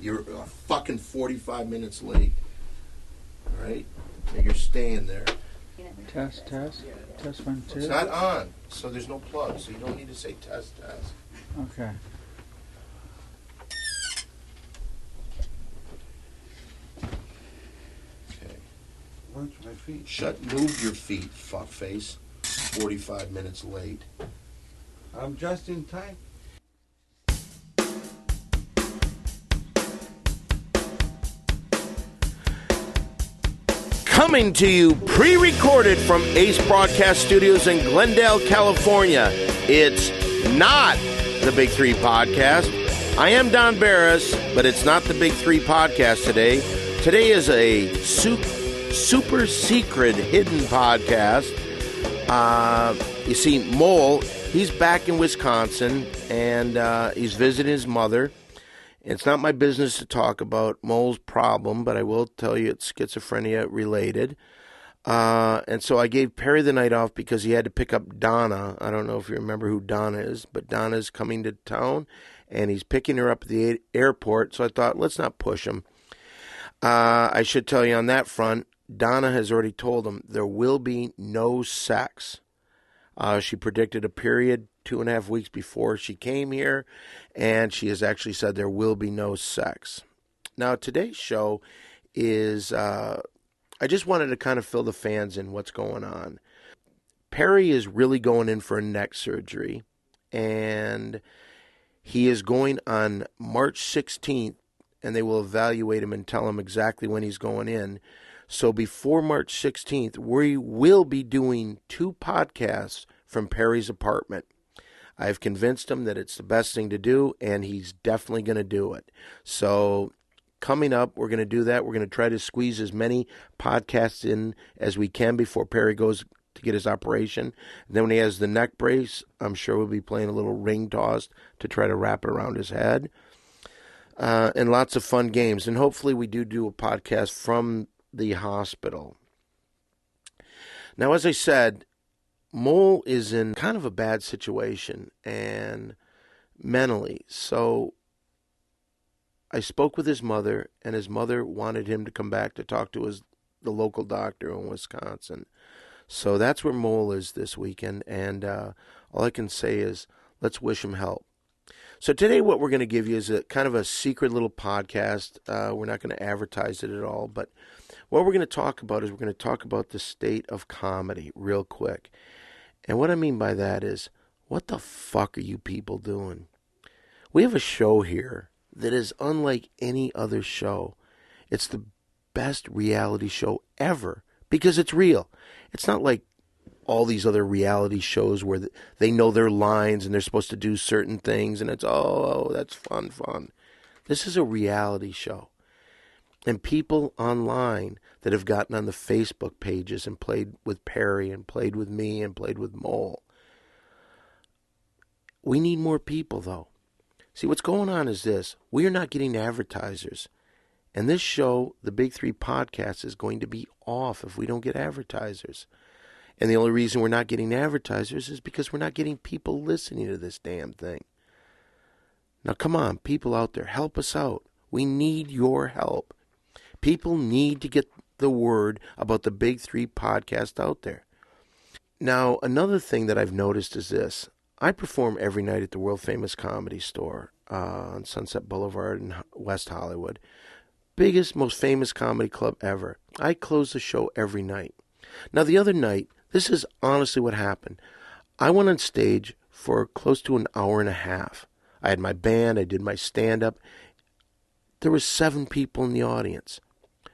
You're fucking 45 minutes late. All right? And you're staying there. Test, test. Test 1, 2. It's not on, so there's no plug, so you don't need to say test, test. Okay. Okay. Watch my feet. Move your feet, fuckface. 45 minutes late. I'm just in time. Coming to you pre-recorded from Ace Broadcast Studios in Glendale, California. It's not the Big Three Podcast. I am Don Barris, but it's not the Big Three Podcast today. Today is a super secret hidden podcast. You see, Mole, he's back in Wisconsin, and he's visiting his mother. It's not my business to talk about Mole's problem, but I will tell you it's schizophrenia related. And so I gave Perry the night off because he had to pick up Donna. I don't know if you remember who Donna is, but Donna's coming to town, and he's picking her up at the airport. So I thought, let's not push him. I should tell you on that front, Donna has already told him there will be no sex. She predicted a period 2.5 weeks before she came here, and she has actually said there will be no sex. Now, today's show is, I just wanted to kind of fill the fans in what's going on. Perry is really going in for a neck surgery, and he is going on March 16th, and they will evaluate him and tell him exactly when he's going in. So before March 16th, we will be doing 2 podcasts from Perry's apartment. I've convinced him that it's the best thing to do, and he's definitely going to do it. So coming up, we're going to do that. We're going to try to squeeze as many podcasts in as we can before Perry goes to get his operation. And then when he has the neck brace, I'm sure we'll be playing a little ring toss to try to wrap it around his head. And lots of fun games. And hopefully we do a podcast from the hospital. Now, as I said, Mole is in kind of a bad situation and mentally. So I spoke with his mother, and his mother wanted him to come back to talk to the local doctor in Wisconsin. So that's where Mole is this weekend, and all I can say is let's wish him help. So today what we're going to give you is a kind of a secret little podcast. We're not going to advertise it at all, but what we're going to talk about is we're going to talk about the state of comedy real quick. And what I mean by that is, what the fuck are you people doing? We have a show here that is unlike any other show. It's the best reality show ever because it's real. It's not like all these other reality shows where they know their lines and they're supposed to do certain things and it's, oh, that's fun. This is a reality show. And people online that have gotten on the Facebook pages and played with Perry and played with me and played with Mole. We need more people, though. See, what's going on is this. We are not getting advertisers. And this show, the Big Three Podcast, is going to be off if we don't get advertisers. And the only reason we're not getting advertisers is because we're not getting people listening to this damn thing. Now, come on, people out there, help us out. We need your help. People need to get the word about the Big Three Podcast out there. Now, another thing that I've noticed is this. I perform every night at the world-famous Comedy Store on Sunset Boulevard in West Hollywood. Biggest, most famous comedy club ever. I close the show every night. Now, the other night, this is honestly what happened. I went on stage for close to an hour and a half. I had my band. I did my stand-up. There were 7 people in the audience.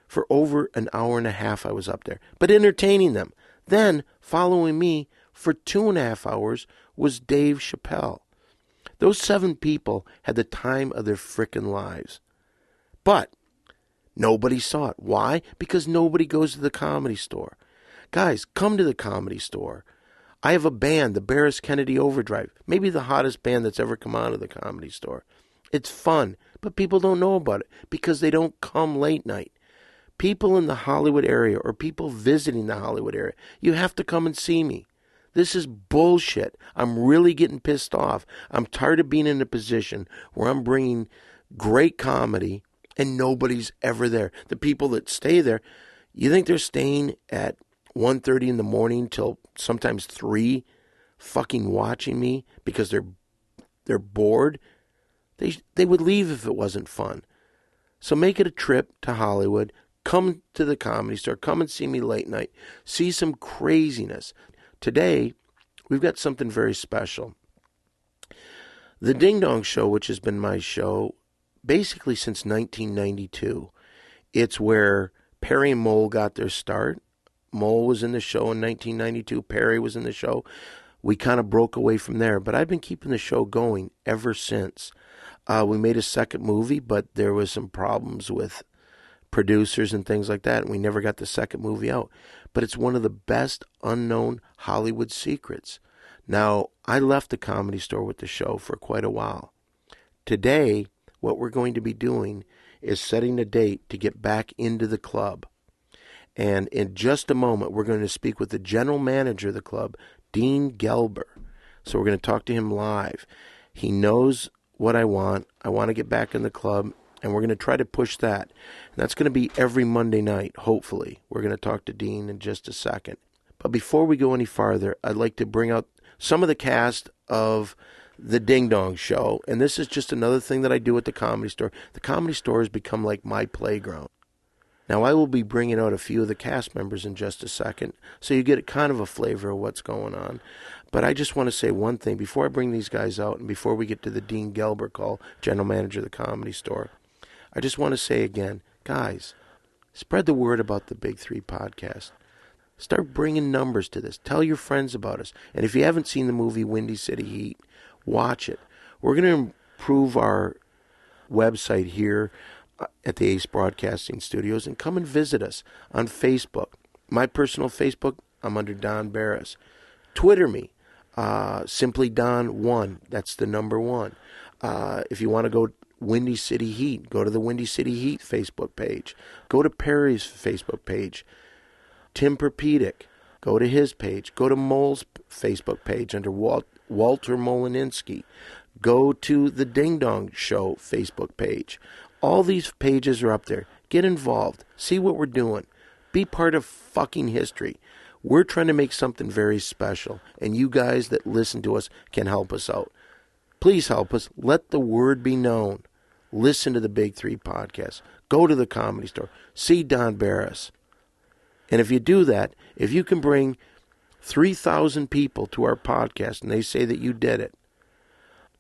For over an hour and a half I was up there, but entertaining them. Then, following me for 2.5 hours was Dave Chappelle. Those 7 people had the time of their frickin' lives. But nobody saw it. Why? Because nobody goes to the Comedy Store. Guys, come to the Comedy Store. I have a band, the Barris Kennedy Overdrive, maybe the hottest band that's ever come out of the Comedy Store. It's fun, but people don't know about it because they don't come late night. People in the Hollywood area or people visiting the Hollywood area, you have to come and see me. This is bullshit. I'm really getting pissed off. I'm tired of being in a position where I'm bringing great comedy and nobody's ever there. The people that stay there, you think they're staying at 1:30 in the morning till sometimes 3 fucking watching me because they're bored? They would leave if it wasn't fun. So make it a trip to Hollywood. Come to the Comedy Store. Come and see me late night. See some craziness. Today, we've got something very special. The Ding Dong Show, which has been my show basically since 1992. It's where Perry and Mole got their start. Mole was in the show in 1992. Perry was in the show. We kind of broke away from there, but I've been keeping the show going ever since. We made a second movie, but there was some problems with producers and things like that, and we never got the second movie out. But it's one of the best unknown Hollywood secrets. Now, I left the Comedy Store with the show for quite a while. Today, what we're going to be doing is setting a date to get back into the club. And in just a moment, we're going to speak with the general manager of the club, Dean Gelber. So we're going to talk to him live. He knows what I want. I want to get back in the club, and we're going to try to push that. And that's going to be every Monday night, hopefully. We're going to talk to Dean in just a second. But before we go any farther, I'd like to bring out some of the cast of the Ding Dong Show. And this is just another thing that I do at the Comedy Store. The Comedy Store has become like my playground. Now, I will be bringing out a few of the cast members in just a second, so you get kind of a flavor of what's going on. But I just want to say one thing before I bring these guys out and before we get to the Dean Gelber call, general manager of the Comedy Store. I just want to say again, guys, spread the word about the Big Three podcast. Start bringing numbers to this. Tell your friends about us. And if you haven't seen the movie Windy City Heat, watch it. We're going to improve our website here at the Ace Broadcasting Studios, and come and visit us on Facebook. My personal Facebook, I'm under Don Barris. Twitter me, simply Don1. That's the number 1. If you want to go Windy City Heat, go to the Windy City Heat Facebook page. Go to Perry's Facebook page. Tim Perpedic, go to his page. Go to Mole's Facebook page under Walter Molininski. Go to the Ding Dong Show Facebook page. All these pages are up there. Get involved. See what we're doing. Be part of fucking history. We're trying to make something very special, and you guys that listen to us can help us out. Please help us. Let the word be known. Listen to the Big Three podcast. Go to the Comedy Store. See Don Barris. And if you do that, if you can bring 3,000 people to our podcast and they say that you did it,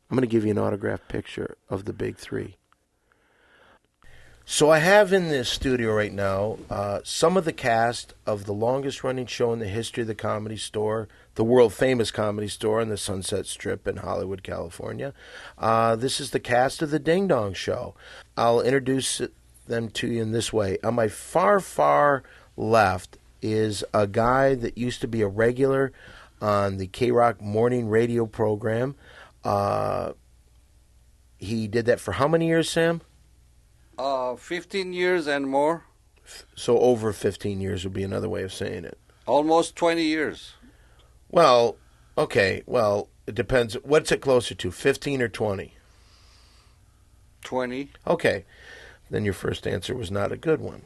I'm going to give you an autographed picture of the Big Three. So I have in this studio right now some of the cast of the longest running show in the history of the Comedy Store, the world famous Comedy Store on the Sunset Strip in Hollywood, California. This is the cast of the Ding Dong Show. I'll introduce them to you in this way. On my far, far left is a guy that used to be a regular on the K-Rock morning radio program. He did that for how many years, Sam? 15 years and more. So over 15 years would be another way of saying it. Almost 20 years. Well, okay. Well, it depends. What's it closer to, 15 or 20? 20. Okay. Then your first answer was not a good one.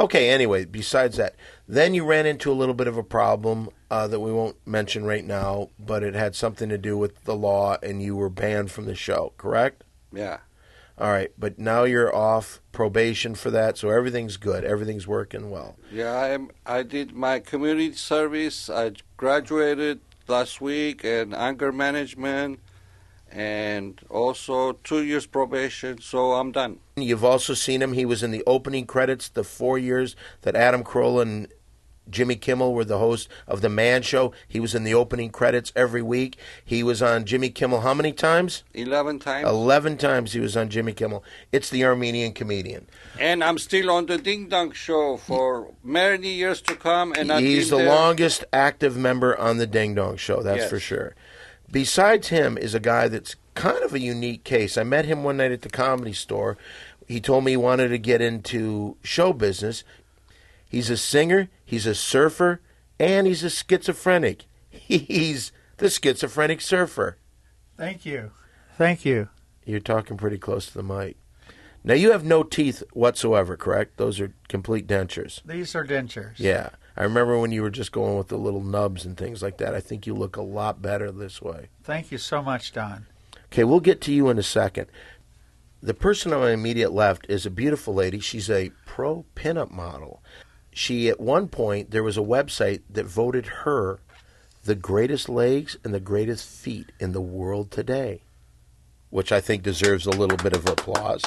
Okay, anyway, besides that, then you ran into a little bit of a problem that we won't mention right now, but it had something to do with the law, and you were banned from the show, correct? Yeah. All right, but now you're off probation for that, so everything's good. Everything's working well. Yeah, I did my community service. I graduated last week in anger management and also 2 years probation, so I'm done. You've also seen him. He was in the opening credits the 4 years that Adam Carolla and Jimmy Kimmel were the host of The Man Show. He was in the opening credits every week. He was on Jimmy Kimmel how many times? 11 times. 11 times he was on Jimmy Kimmel. It's the Armenian comedian. And I'm still on the Ding Dong Show for many years to come. And he's the longest active member on the Ding Dong Show, that's for sure. Besides him is a guy that's kind of a unique case. I met him one night at the Comedy Store. He told me he wanted to get into show business. He's a singer, he's a surfer, and he's a schizophrenic. He's the schizophrenic surfer. Thank you. Thank you. You're talking pretty close to the mic. Now, you have no teeth whatsoever, correct? Those are complete dentures. These are dentures. Yeah. I remember when you were just going with the little nubs and things like that. I think you look a lot better this way. Thank you so much, Don. Okay, we'll get to you in a second. The person on my immediate left is a beautiful lady. She's a pro pinup model. She, at one point, there was a website that voted her the greatest legs and the greatest feet in the world today, which I think deserves a little bit of applause.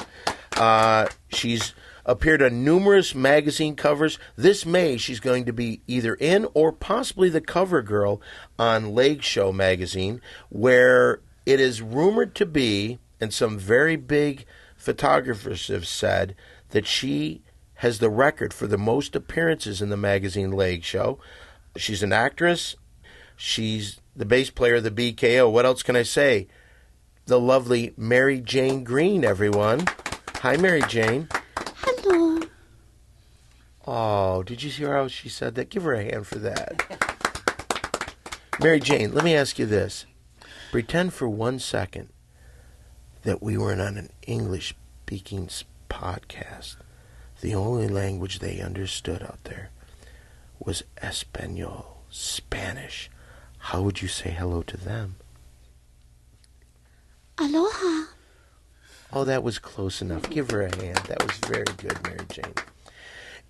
She's appeared on numerous magazine covers. This May, she's going to be either in or possibly the cover girl on Leg Show magazine, where it is rumored to be, and some very big photographers have said, that she has the record for the most appearances in the magazine Leg Show. She's an actress. She's the bass player of the BKO. What else can I say? The lovely Mary Jane Green, everyone. Hi, Mary Jane. Hello. Oh, did you hear how she said that? Give her a hand for that. Mary Jane, let me ask you this. Pretend for 1 second that we were on an English-speaking podcast. The only language they understood out there was Espanol, Spanish. How would you say hello to them? Aloha. Oh, that was close enough. Give her a hand. That was very good, Mary Jane.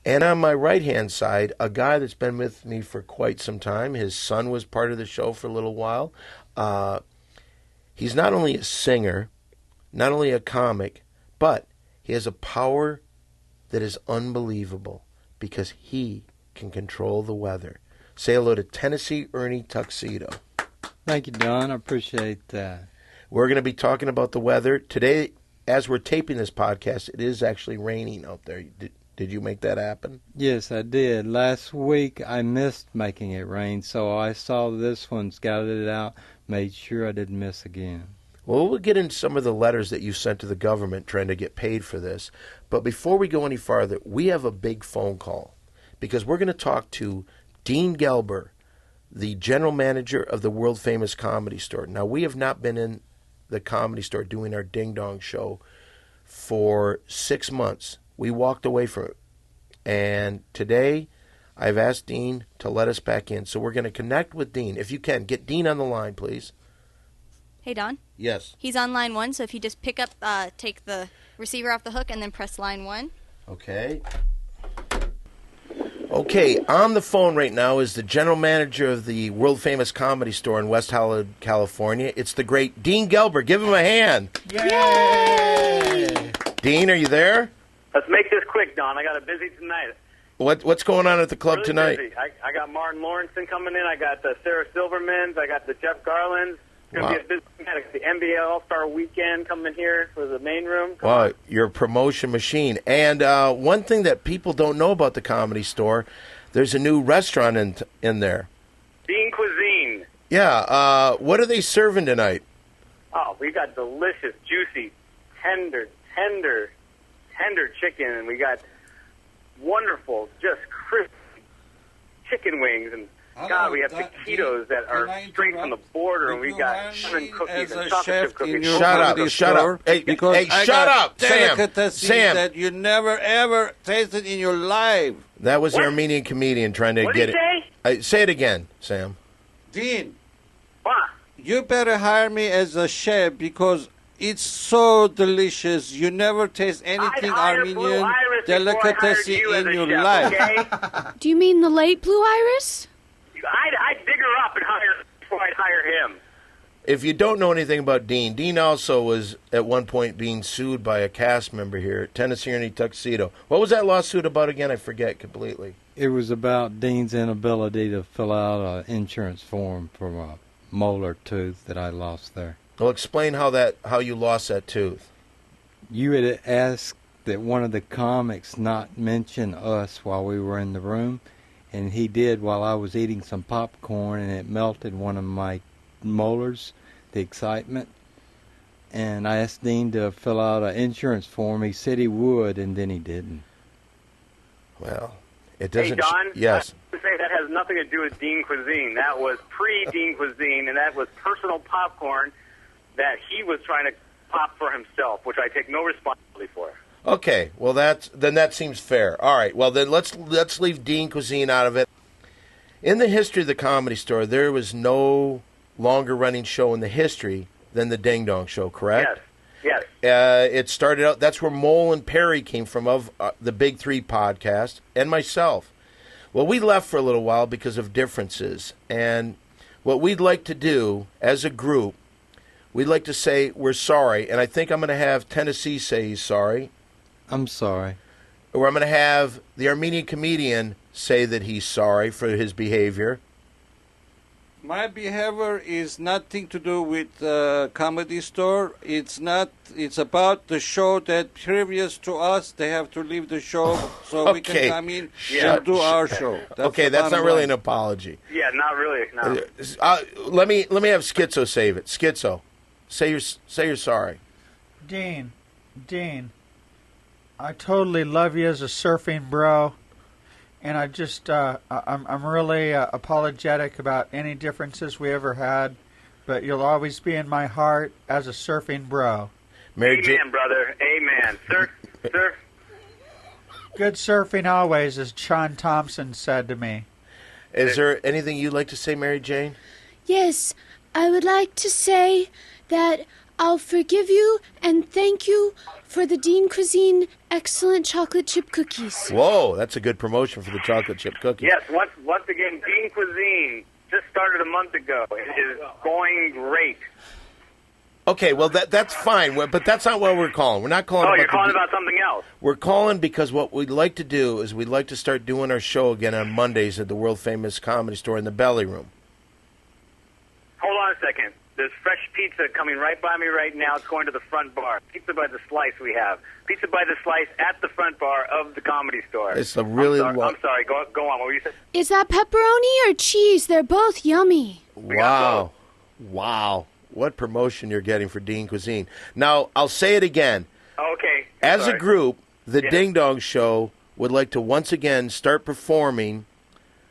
And on my right-hand side, a guy that's been with me for quite some time. His son was part of the show for a little while. He's not only a singer, not only a comic, but he has a power that is unbelievable because he can control the weather. Say hello to Tennessee Ernie Tuxedo. Thank you, Don. I appreciate that. We're going to be talking about the weather. Today, as we're taping this podcast, it is actually raining out there. Did you make that happen? Yes, I did. Last week, I missed making it rain, so I saw this one, scouted it out, made sure I didn't miss again. Well, we'll get into some of the letters that you sent to the government trying to get paid for this. But before we go any farther, we have a big phone call because we're going to talk to Dean Gelber, the general manager of the world-famous Comedy Store. Now, we have not been in the Comedy Store doing our Ding Dong show for 6 months. We walked away from it. And today, I've asked Dean to let us back in. So we're going to connect with Dean. If you can, get Dean on the line, please. Hey, Don. Yes. He's on line 1, so if you just pick up, take the receiver off the hook and then press line 1. Okay. Okay, on the phone right now is the general manager of the world-famous Comedy Store in West Hollywood, California. It's the great Dean Gelber. Give him a hand. Yay! Dean, are you there? Let's make this quick, Don. I got a busy tonight. What's going on at the club Really tonight? Busy. I got Martin Lawrenson coming in. I got the Sarah Silvermans. I got the Jeff Garlands. It's going to be a busy night. I got the NBA All-Star Weekend coming here for the main room. Wow, you're a promotion machine. And one thing that people don't know about the Comedy Store, there's a new restaurant in there. Dean Cuisine. Yeah, what are they serving tonight? Oh, we got delicious, juicy, tender chicken, and we got wonderful, just crispy chicken wings, and God, we have taquitos that are straight from the border, and we got cinnamon cookies and chocolate chip cookies. Shut up. Hey, shut up, Sam. That you never, ever tasted in your life. That was an Armenian comedian trying to What get did he it. Say it again, Sam. Dean, What? you better hire me as a chef because it's so delicious. You never taste anything Armenian delicacy in your life. Okay? Do you mean the late Blue Iris? I'd dig her up and hire her before I'd hire him. If you don't know anything about Dean also was at one point being sued by a cast member here at Tennessee Ernie Tuxedo. What was that lawsuit about again? I forget completely. It was about Dean's inability to fill out an insurance form for a molar tooth that I lost there. Well, explain how you lost that tooth. You had asked that one of the comics not mention us while we were in the room, and he did while I was eating some popcorn, and it melted one of my molars, the excitement. And I asked Dean to fill out an insurance form. He said he would, and then he didn't. Well, it doesn't... Hey, Don, yes. I have to say that has nothing to do with Dean Cuisine. That was pre-Dean Cuisine, and that was personal popcorn that he was trying to pop for himself, which I take no responsibility for. Okay, well that seems fair. All right, well then let's leave Dean Cuisine out of it. In the history of the Comedy Store, there was no longer running show in the history than the Ding Dong Show, correct? Yes. It started out, that's where Mole and Perry came from, of the Big Three podcast, and myself. Well, we left for a little while because of differences, and what we'd like to do as a group, we'd like to say we're sorry, and I think I'm going to have Tennessee say he's sorry. I'm sorry. Or I'm going to have the Armenian comedian say that he's sorry for his behavior. My behavior is nothing to do with Comedy Store. It's not. It's about the show that previous to us, they have to leave the show so we can come in and do our show. That's not really an apology. Yeah, not really. No. Let me have Schizo save it. Schizo, say you're sorry. Dean, I totally love you as a surfing bro. And I just, I'm really apologetic about any differences we ever had, but you'll always be in my heart as a surfing bro. Amen, brother. Amen. Surf. Good surfing always, as Sean Thompson said to me. Is there anything you'd like to say, Mary Jane? Yes, I would like to say that I'll forgive you and thank you for the Dean Cuisine excellent chocolate chip cookies. Whoa, that's a good promotion for the chocolate chip cookies. Yes, once again, Dean Cuisine just started a month ago. It is going great. Okay, well that's fine, but that's not what we're calling. We're not calling. Oh, you're calling about something else. We're calling because what we'd like to do is we'd like to start doing our show again on Mondays at the world famous Comedy Store in the Belly Room. Hold on a second. There's fresh pizza coming right by me right now. It's going to the front bar. Pizza by the slice we have. Pizza by the slice at the front bar of the Comedy Store. It's a really I'm sorry. Go on. What were you saying? Is that pepperoni or cheese? They're both yummy. Wow. What promotion you're getting for Dean Cuisine. Now, I'll say it again. Okay. As a group, the Ding Dong Show would like to once again start performing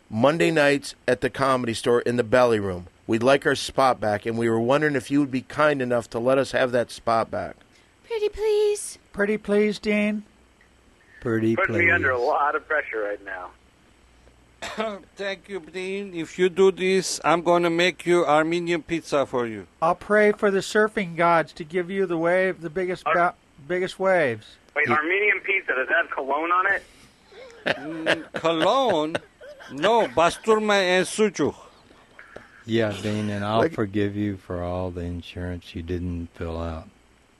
Monday nights at the Comedy Store in the Belly Room. We'd like our spot back, and we were wondering if you would be kind enough to let us have that spot back. Pretty please. Pretty please, Dean. Pretty Putting me under a lot of pressure right now. Thank you, Dean. If you do this, I'm going to make you Armenian pizza for you. I'll pray for the surfing gods to give you the biggest waves. Wait, Armenian pizza, does that have cologne on it? Cologne? No, basturma and sucuk. Yeah, Dean, and I'll forgive you for all the insurance you didn't fill out.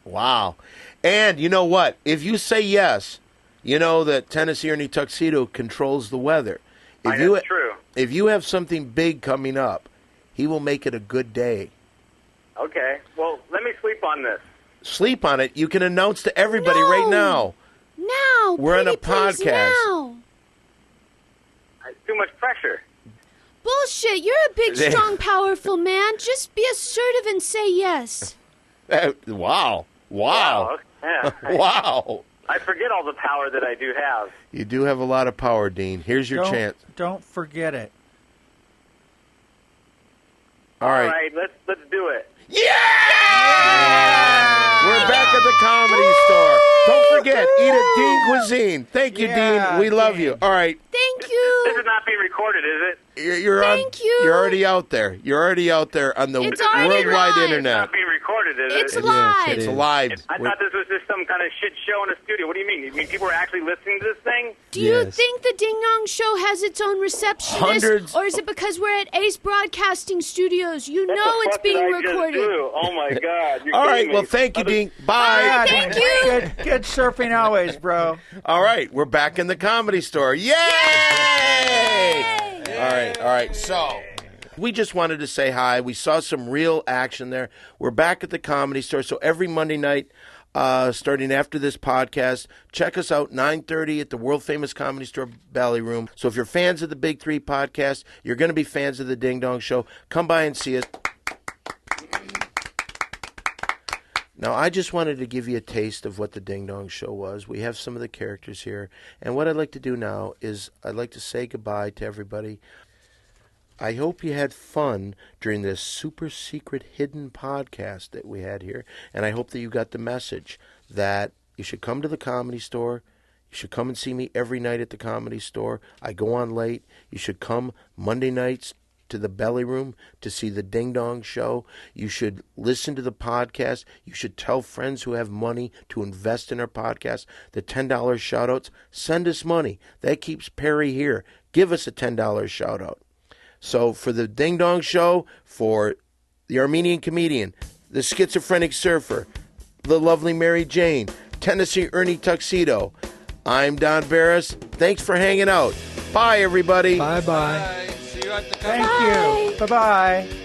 Wow. And you know what? If you say yes, you know that Tennessee Ernie Tuxedo controls the weather. That's true. If you have something big coming up, he will make it a good day. Okay. Well, let me sleep on this. Sleep on it. You can announce to everybody right now. Now. We're on a please, podcast. Now. It's too much pressure. Bullshit. You're a big, strong, powerful man. Just be assertive and say yes. Wow. Yeah. Wow. I forget all the power that I do have. You do have a lot of power, Dean. Here's your chance. Don't forget it. All right. All right, let's do it. Yeah! We're back at the Comedy Store. Don't forget, eat at Dean Cuisine. Thank you, Dean. We love you. All right. Thank you. This is not being recorded, is it? Thank you. You're already out there. You're already out there on the It's already worldwide live. internet. It's not being recorded, is It's it? live. Yes, It's it is. live. I thought this was just some kind of shit show in a studio. What do you mean? You mean people are actually listening to this thing? Do you Yes. think the Ding Dong Show has its own receptionist? Hundreds- Or is it because we're at Ace Broadcasting Studios? You What know the it's fuck did being I just recorded. do? Oh my God! You're All kidding right. me. Well, thank you, Dean. Bye. Thank you. Good surfing always, bro. All right. We're back in the Comedy Store. Yay! All right. So we just wanted to say hi. We saw some real action there. We're back at the Comedy Store. So every Monday night, starting after this podcast, check us out 9:30 at the world famous Comedy Store Belly Room. So if you're fans of the Big Three podcast, you're going to be fans of the Ding Dong Show. Come by and see us. Now, I just wanted to give you a taste of what the Ding Dong Show was. We have some of the characters here. And what I'd like to do now is I'd like to say goodbye to everybody. I hope you had fun during this super secret hidden podcast that we had here. And I hope that you got the message that you should come to the Comedy Store. You should come and see me every night at the Comedy Store. I go on late. You should come Monday nights to the Belly Room to see the Ding Dong Show. You should listen to the podcast. You should tell friends who have money to invest in our podcast. The $10 shout-outs, send us money. That keeps Perry here. Give us a $10 shout-out. So for the Ding Dong Show, for the Armenian comedian, the Schizophrenic surfer, the lovely Mary Jane, Tennessee Ernie Tuxedo, I'm Don Barris. Thanks for hanging out. Bye, everybody. Bye-bye. Bye. See you at the Thank you. Bye-bye.